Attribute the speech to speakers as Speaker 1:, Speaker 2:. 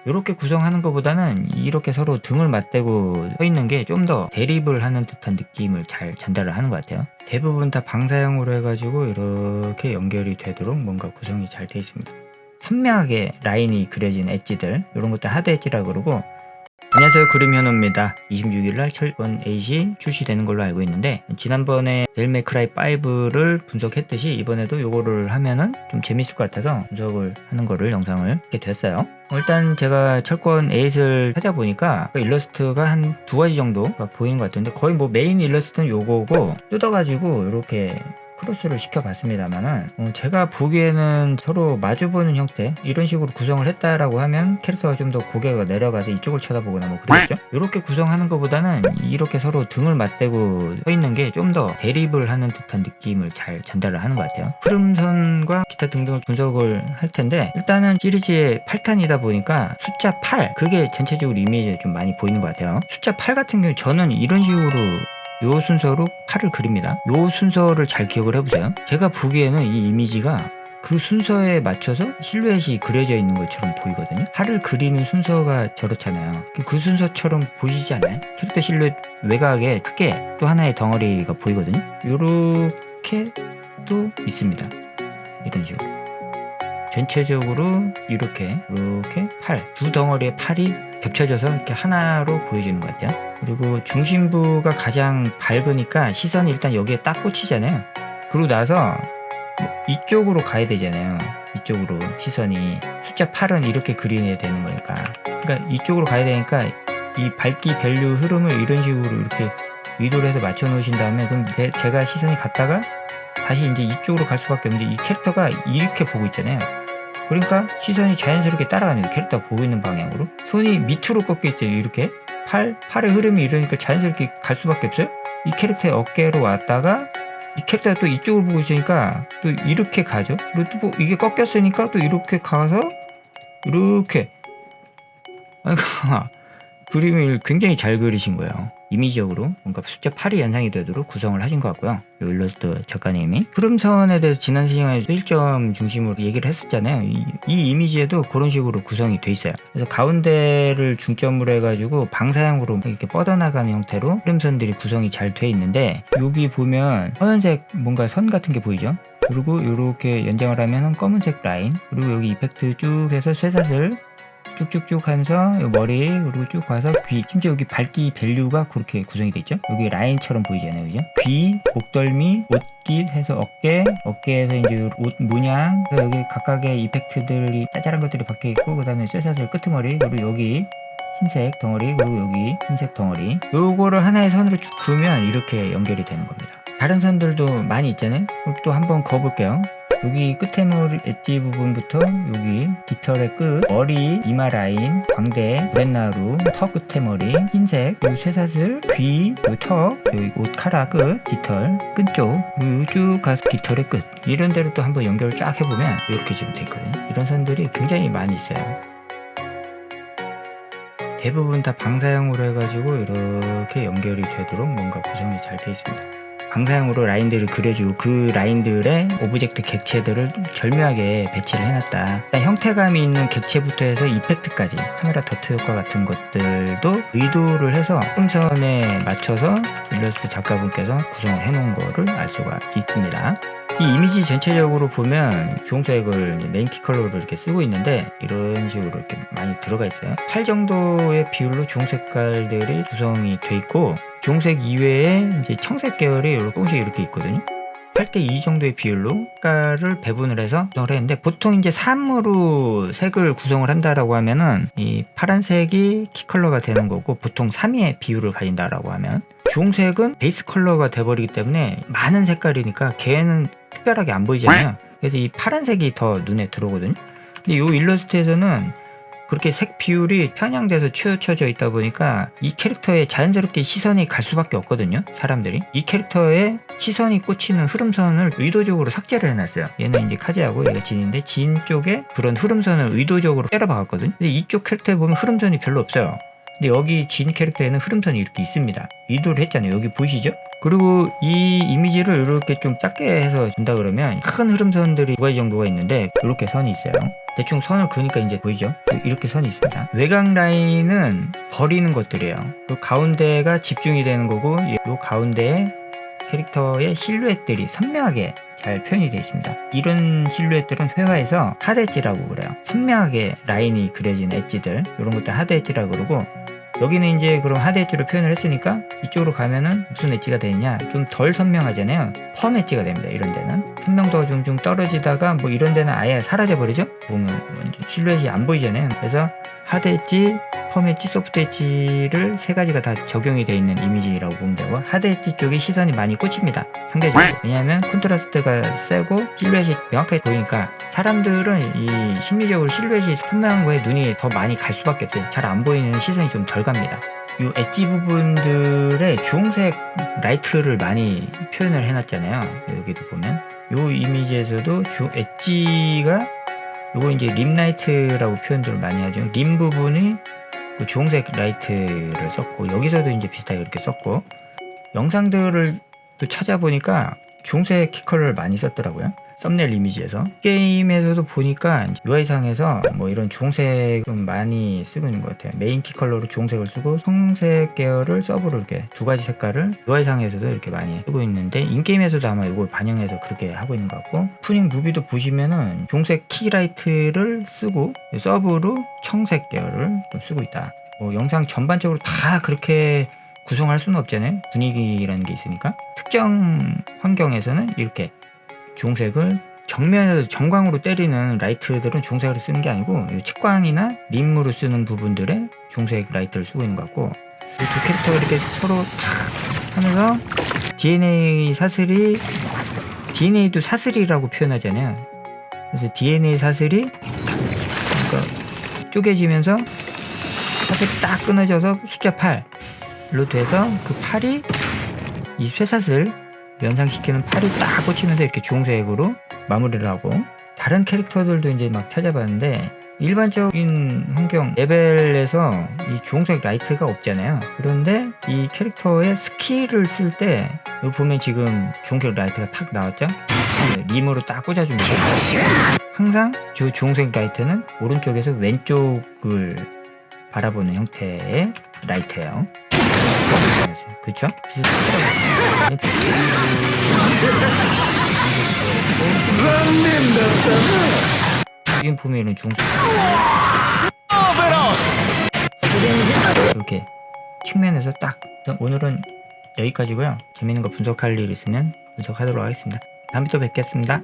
Speaker 1: 이렇게 구성하는 것보다는 이렇게 서로 등을 맞대고 서 있는 게 좀 더 대립을 하는 듯한 느낌을 잘 전달을 하는 것 같아요. 대부분 다 방사형으로 해가지고 이렇게 연결이 되도록 뭔가 구성이 잘 되어 있습니다. 선명하게 라인이 그려진 엣지들, 이런 것들 하드 엣지라고 그러고. 안녕하세요, 그림현우입니다. 26일날 철권 8이 출시되는 걸로 알고 있는데, 지난번에 데빌 메이 크라이 5를 분석했듯이 이번에도 이거를 하면은 좀 재밌을 것 같아서 분석을 하는 거를 영상을 하게 됐어요. 일단 제가 철권 8을 찾아보니까 그 일러스트가 한 2가지 정도가 보이는 것 같은데, 거의 뭐 메인 일러스트는 요거고 뜯어가지고 이렇게 크로스를 시켜봤습니다만은, 제가 보기에는 서로 마주보는 형태, 이런 식으로 구성을 했다라고 하면 캐릭터가 좀 더 고개가 내려가서 이쪽을 쳐다보거나 뭐 그러겠죠. 이렇게 구성하는 것보다는 이렇게 서로 등을 맞대고 서 있는 게 좀 더 대립을 하는 듯한 느낌을 잘 전달을 하는 것 같아요. 흐름선과 기타 등등을 분석을 할 텐데, 일단은 시리즈의 8탄이다 보니까 숫자 8, 그게 전체적으로 이미지에 좀 많이 보이는 것 같아요. 숫자 8 같은 경우 저는 이런 식으로 요 순서로 팔을 그립니다. 요 순서를 잘 기억을 해보세요. 제가 보기에는 이 이미지가 그 순서에 맞춰서 실루엣이 그려져 있는 것처럼 보이거든요. 팔을 그리는 순서가 저렇잖아요. 그 순서처럼 보이지 않아요? 캐릭터 실루엣 외곽에 크게 또 하나의 덩어리가 보이거든요. 요렇게 또 있습니다. 이런 식으로 전체적으로 이렇게 두 덩어리의 팔이 겹쳐져서 이렇게 하나로 보여지는 것 같아요. 그리고 중심부가 가장 밝으니까 시선이 일단 여기에 딱 꽂히잖아요. 그러고 나서 이쪽으로 가야 되잖아요. 이쪽으로 시선이, 숫자 8은 이렇게 그려야 되는 거니까. 그러니까 이쪽으로 가야 되니까 이 밝기 밸류 흐름을 이런 식으로 이렇게 위도를 해서 맞춰 놓으신 다음에, 그럼 제가 시선이 갔다가 다시 이제 이쪽으로 갈 수밖에 없는데, 이 캐릭터가 이렇게 보고 있잖아요. 그러니까 시선이 자연스럽게 따라가는 거예요. 캐릭터가 보고 있는 방향으로. 손이 밑으로 꺾여 있죠. 이렇게 팔의 흐름이 이러니까 자연스럽게 갈 수밖에 없어요. 이 캐릭터의 어깨로 왔다가 이 캐릭터가 또 이쪽을 보고 있으니까 또 이렇게 가죠. 그리고 또 뭐 이게 꺾였으니까 또 이렇게 가서 이렇게. 그러니까 그림을 굉장히 잘 그리신 거예요. 이미지적으로 뭔가 숫자 8이 연상이 되도록 구성을 하신 것 같고요. 이 일러스트 작가님이 흐름선에 대해서 지난 시간에 1점 중심으로 얘기를 했었잖아요. 이 이미지에도 그런 식으로 구성이 돼 있어요. 그래서 가운데를 중점으로 해가지고 방사형으로 이렇게 뻗어나가는 형태로 흐름선들이 구성이 잘 돼 있는데, 여기 보면 하얀색 뭔가 선 같은 게 보이죠? 그리고 이렇게 연장을 하면 검은색 라인, 그리고 여기 이펙트 쭉 해서 쇠사슬 쭉쭉쭉 하면서 머리, 그리고 쭉 가서 귀, 심지어 여기 밝기 밸류가 그렇게 구성이 되어 있죠. 여기 라인처럼 보이잖아요, 그죠? 귀, 목덜미, 옷깃 해서 어깨에서 이제 옷 문양, 그래서 여기 각각의 이펙트들이 짜잘한 것들이 박혀 있고, 그 다음에 쇠사슬 끄트머리, 그리고 여기 흰색 덩어리, 그리고 여기 흰색 덩어리, 요거를 하나의 선으로 쭉 그으면 이렇게 연결이 되는 겁니다. 다른 선들도 많이 있잖아요. 또 한번 그어볼게요. 여기 끝에 머리 엣지 부분부터 여기 깃털의 끝, 머리, 이마 라인, 광대, 브렛나루, 턱 끝에 머리, 흰색, 그리고 쇠사슬, 귀, 턱, 여기 옷 카라 끝, 깃털, 끈쪽, 그리고 쭉 가서 깃털의 끝, 이런 데로 또 한번 연결을 쫙 해보면 이렇게 지금 돼 있거든요. 이런 선들이 굉장히 많이 있어요. 대부분 다 방사형으로 해가지고 이렇게 연결이 되도록 뭔가 구성이 잘 돼 있습니다. 방사형으로 라인들을 그려주고 그 라인들의 오브젝트 객체들을 절묘하게 배치를 해놨다. 일단 형태감이 있는 객체부터 해서 이펙트까지, 카메라 더트 효과 같은 것들도 의도를 해서 흐름선에 맞춰서 일러스트 작가분께서 구성을 해놓은 거를 알 수가 있습니다. 이 이미지 전체적으로 보면 주홍색을 메인 키 컬러로 이렇게 쓰고 있는데, 이런 식으로 이렇게 많이 들어가 있어요. 8 정도의 비율로 주홍 색깔들이 구성이 돼 있고, 주홍색 이외에 이제 청색 계열이 조금씩 이렇게 있거든요. 8:2 정도의 비율로 색깔을 배분을 해서 구성을 했는데, 보통 이제 3으로 색을 구성을 한다라고 하면은 이 파란색이 키 컬러가 되는 거고, 보통 3의 비율을 가진다라고 하면 주홍색은 베이스 컬러가 돼버리기 때문에 많은 색깔이니까 걔는 특별하게 안 보이잖아요. 그래서 이 파란색이 더 눈에 들어오거든요. 근데 이 일러스트에서는 그렇게 색 비율이 편향돼서 치우쳐져 있다 보니까 이 캐릭터에 자연스럽게 시선이 갈 수밖에 없거든요. 사람들이 이 캐릭터에 시선이 꽂히는 흐름선을 의도적으로 삭제를 해놨어요. 얘는 이제 카즈하고 얘가 진인데, 진 쪽에 그런 흐름선을 의도적으로 때려 박았거든요. 근데 이쪽 캐릭터에 보면 흐름선이 별로 없어요. 근데 여기 진 캐릭터에는 흐름선이 이렇게 있습니다. 의도를 했잖아요. 여기 보이시죠? 그리고 이 이미지를 이렇게 좀 작게 해서 준다 그러면 큰 흐름선들이 2가지 정도가 있는데, 이렇게 선이 있어요. 대충 선을 그으니까 이제 보이죠? 이렇게 선이 있습니다. 외곽 라인은 버리는 것들이에요. 요 가운데가 집중이 되는 거고, 요 가운데에 캐릭터의 실루엣들이 선명하게 잘 표현이 되어 있습니다. 이런 실루엣들은 회화에서 하드 엣지라고 그래요. 선명하게 라인이 그려진 엣지들, 이런 것들 하드 엣지라고 그러고, 여기는 이제 그럼 하드 엣지로 표현을 했으니까 이쪽으로 가면은 무슨 엣지가 되느냐, 좀 덜 선명하잖아요. 펌 엣지가 됩니다. 이런 데는 선명도가 좀 떨어지다가 뭐 이런 데는 아예 사라져 버리죠. 보면 실루엣이 안 보이잖아요. 그래서 하드 엣지, 펌 엣지, 소프트 엣지를 세 가지가 다 적용이 되어 있는 이미지라고 보면 되고, 하드 엣지 쪽에 시선이 많이 꽂힙니다. 상대적으로. 왜냐하면 콘트라스트가 세고 실루엣이 명확하게 보이니까 사람들은 이 심리적으로 실루엣이 선명한 거에 눈이 더 많이 갈 수밖에 없어요. 잘 안 보이는 시선이 좀 덜 갑니다. 이 엣지 부분들의 주홍색 라이트를 많이 표현을 해놨잖아요. 여기도 보면 이 이미지에서도 엣지가 요거 이제 림 라이트라고 표현들을 많이 하죠. 림 부분이 그 주홍색 라이트를 썼고, 여기서도 이제 비슷하게 이렇게 썼고, 영상들을 또 찾아보니까 주홍색 키컬을 많이 썼더라고요. 썸네일 이미지에서. 게임에서도 보니까 UI상에서 뭐 이런 주홍색을 좀 많이 쓰고 있는 것 같아요. 메인 키 컬러로 주홍색을 쓰고 청색 계열을 서브로 이렇게 두 가지 색깔을 UI상에서도 이렇게 많이 쓰고 있는데, 인게임에서도 아마 이걸 반영해서 그렇게 하고 있는 것 같고, 푸닝 무비도 보시면은 주홍색 키라이트를 쓰고 서브로 청색 계열을 좀 쓰고 있다. 뭐 영상 전반적으로 다 그렇게 구성할 수는 없잖아요. 분위기라는 게 있으니까. 특정 환경에서는 이렇게 주홍색을 정면에서 정광으로 때리는 라이트들은 주홍색을 쓰는 게 아니고, 측광이나 림으로 쓰는 부분들에 주홍색 라이트를 쓰고 있는 것 같고, 이 두 캐릭터가 이렇게 서로 탁 하면서 DNA도 사슬이라고 표현하잖아요. 그래서 DNA 사슬이 그러니까 쪼개지면서 사슬이 딱 끊어져서 숫자 8로 돼서 그 8이 이 쇠사슬 연상시키는 팔이 딱 꽂히면서 이렇게 주홍색으로 마무리를 하고, 다른 캐릭터들도 이제 막 찾아봤는데 일반적인 환경 레벨에서 이 주홍색 라이트가 없잖아요. 그런데 이 캐릭터의 스킬을 쓸 때 여기 보면 지금 주홍색 라이트가 탁 나왔죠? 림으로 딱 꽂아줍니다. 항상 주홍색 라이트는 오른쪽에서 왼쪽을 바라보는 형태의 라이트예요. 그쵸? 지금 보면은 중국 이렇게 측면에서 딱. 오늘은 여기까지고요. 재밌는 거 분석할 일 있으면 분석하도록 하겠습니다. 다음에 또 뵙겠습니다.